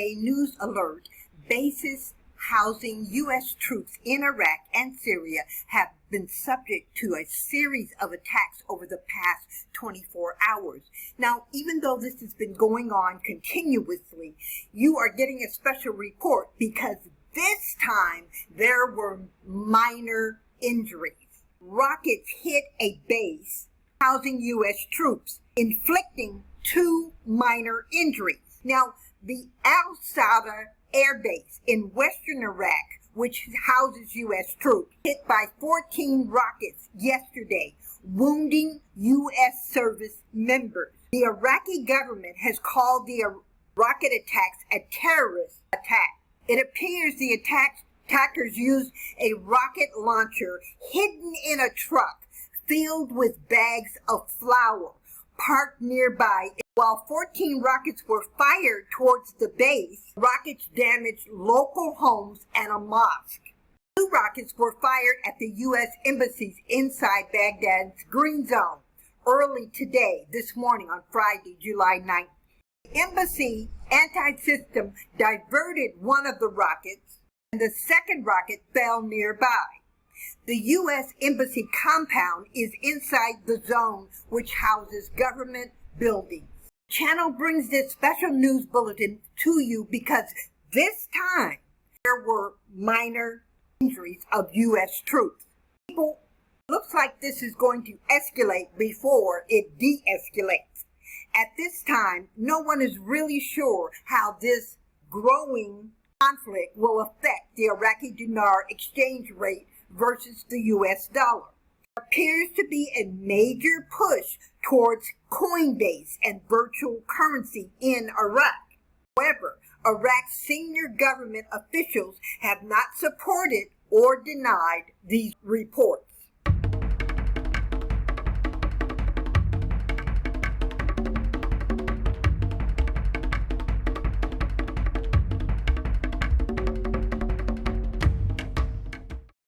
a news alert. Bases housing U.S. troops in Iraq and Syria have been subject to a series of attacks over the past 24 hours. Now, even though this has been going on continuously, you are getting a special report because this time there were minor injuries. Rockets hit a base housing U.S. troops, inflicting 2 minor injuries. Now, the Al-Sada Air Base in western Iraq, which houses U.S. troops, hit by 14 rockets yesterday, wounding U.S. service members. The Iraqi government has called the rocket attacks a terrorist attack. It appears the attackers used a rocket launcher hidden in a truck filled with bags of flour parked nearby. While 14 rockets were fired towards the base, rockets damaged local homes and a mosque. 2 rockets were fired at the U.S. embassies inside Baghdad's Green Zone early today, this morning on Friday, July 9th. The embassy anti-system diverted one of the rockets, and the second rocket fell nearby. The U.S. Embassy compound is inside the zone which houses government buildings. The channel brings this special news bulletin to you because this time there were minor injuries of U.S. troops. Looks like this is going to escalate before it de-escalates. At this time, no one is really sure how this growing conflict will affect the Iraqi dinar exchange rate versus the U.S. dollar. There appears to be a major push towards Coinbase and virtual currency in Iraq. However, Iraq's senior government officials have not supported or denied these reports.